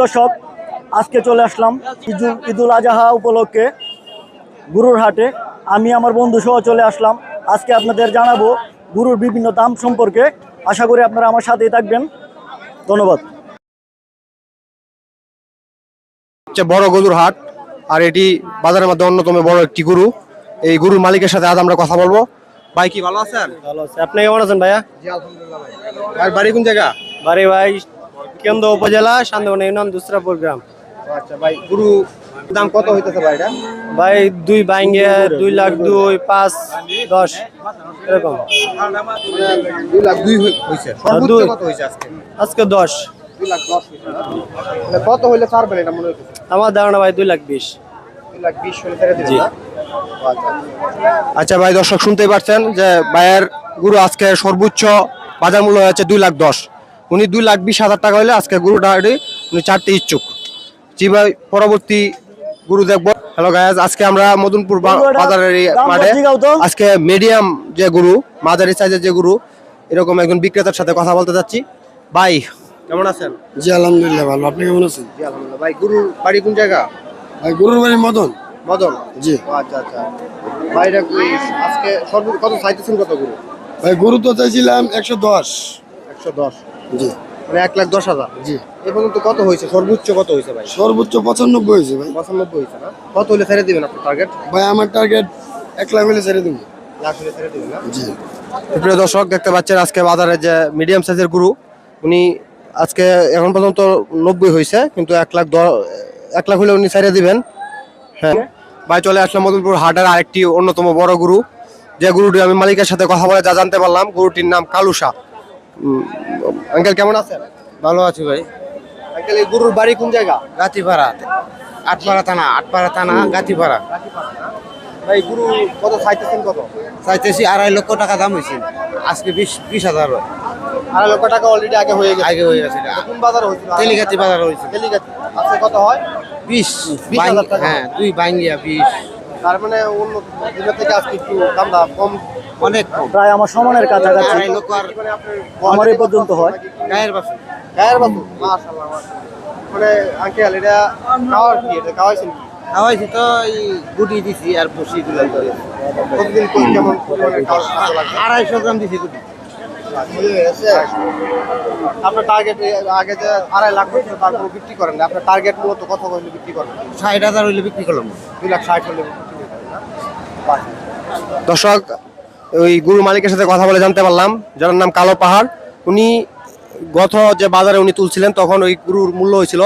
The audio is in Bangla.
দর্শক, আজকে চলে আসলাম ঈদুল আজহা উপলক্ষে গরুর হাটে। আমি আমার বন্ধু সহ চলে আসলাম। আজকে আপনাদের জানাবো গরুর বিভিন্ন দাম সম্পর্কে। আশা করি আপনারা আমার সাথেই থাকবেন। ধন্যবাদ। বড় গরুর হাট, আর এটি বাজারের মধ্যে অন্যতম বড় একটি গরু। এই গরুর মালিকের সাথে আজ আমরা কথা বলবো। ভাই, কি ভালো আছেন? ভালো আছে, আপনি কেমন আছেন ভাইয়া? জি আলহামদুলিল্লাহ ভাই। আর বাড়ি কোন জায়গা? বাড়ি ভাই কেন্দ্র উপজেলা শান্তবন ইউনিয়ন দুসরাপুর গ্রাম। আচ্ছা ভাই, গরু দাম কত হইতেছে ভাই? এটা ভাই 2 বাইঙ্গে 2 লাখ 2, 5, 10 এরকম। 2 লাখ 2 হইছে। সর্বোচ্চ কত হইছে আজকে? আজকে 10। 2 লাখ 10 হইছে না? মানে কত হইলে ছাড়বেন এটা মনে হইতেছে? আমার ধারণা ভাই 2 লাখ 20। 2 লাখ 20 হইলে ছেড়ে দিবেন না? আচ্ছা ভাই, দর্শক শুনতেই পারছেন যে ভাইয়ের গরু আজকে সর্বোচ্চ বাজার মূল্য হচ্ছে 2 লাখ 10। উনি 2 লাখ 20 হাজার টাকা হইলে আজকে গরুটা উনি ছাড়তে ইচ্ছুক। জি ভাই, পরবর্তী গরু দেখবো। হ্যালো গাইস, আজকে আমরা মদনপুর বাজারের মাঠে আজকে মিডিয়াম যে গরু, মাঝারি সাইজের যে গরু, এরকম একজন বিক্রেতার সাথে কথা বলতে যাচ্ছি। ভাই কেমন আছেন? জি আলহামদুলিল্লাহ ভালো। আপনি কেমন আছেন? জি আলহামদুলিল্লাহ। ভাই, গরুর বাড়ি কোন জায়গা? ভাই গরুর বাড়ি মদন। মদন? জি। আচ্ছা আচ্ছা ভাই, এটা আজকে সর্বোচ্চ কত চাইতেছেন? কত গরু? ভাই গরু তো চাইছিলাম 110। 110? জি। মানে 1,10,000? জি। এ পর্যন্ত কত হয়েছে? সর্বোচ্চ কত হয়েছে ভাই? সর্বোচ্চ 95 হয়েছে ভাই। 95 হয়েছে না? কত হলে ছেড়ে দিবেন আপনার টার্গেট? ভাই আমার টার্গেট 1 লাখ হলে ছেড়ে দেবো। লাখ হলে ছেড়ে দিবেন না? জি। প্রিয় দর্শক, দেখতে পাচ্ছেন আজকে বাজারে যে মিডিয়াম সাইজের গরু, উনি আজকে এখন পর্যন্ত 90 হয়েছে, কিন্তু 1 লাখ হলে উনি ছেড়ে দিবেন। হ্যাঁ ভাই, চলে আসলাম মদনপুর হাটের আরেকটি অন্যতম বড় গরু, যে গরুটি আমি মালিকের সাথে কথা বলে যা জানতে পারলাম। গরুটির নাম কালুসা। আঙ্কেল কেমন আছেন? ভালো আছি ভাই। আঙ্কেল, এই গরুর বাড়ি কোন জায়গা? গাতিপাড়া, আটপাড়া থানা গাতিপাড়া। ভাই, গরু কত চাইতেছেন? কত চাইতেছি 2.5 লক্ষ টাকা দাম হয়েছে আজকে। 20,000 2.5 লক্ষ টাকা অলরেডি আগে হয়ে গেছে। আগে হয়ে গেছে। কোন বাজারে হয়েছিল? তেলিগাতি বাজার হয়েছে। তেলিগাতি। আজকে কত হয়? 20,000 টাকা। হ্যাঁ, 2 বাইঙ্গিয়া 20। তার মানে অন্য দিনের থেকে আজকে একটু দামটা কম। অনেক কম। প্রায় আমার সমানের কাছাকাছি 2.5 লক্ষ। আর মানে আপনার আমার এই পর্যন্ত হয়। গায়ের বাসু। গায়ের বাছুর? মাশাআল্লাহ মাশাআল্লাহ। মানে আঙ্কেল, এটা খাওয়ার কি? এটা খাওয়াইছেন কি? খাওয়াইছি তো, এই গুটি দিছি আর বসি দিলাম। প্রতিদিন কেমন পরিমাণে খাওয়া লাগে? 250 গ্রাম দিছি গুটি। আপনার টার্গেট আগে যে 2.5 লাখ হয়েছিল, তারপর বিক্রি করেন না। আপনার টার্গেট মূলত কত হইলে বিক্রি করেন? 60,000 হইলে বিক্রি করলাম। 2,60,000 হলে বিক্রি করেন না? দর্শক, ওই গরু মালিকের সাথে কথা বলে জানতে পারলাম, যার নাম কালো পাহাড়। উনি গত যে বাজারে উনি তুলছিলেন, তখন ওই গরুর মূল্য হয়েছিল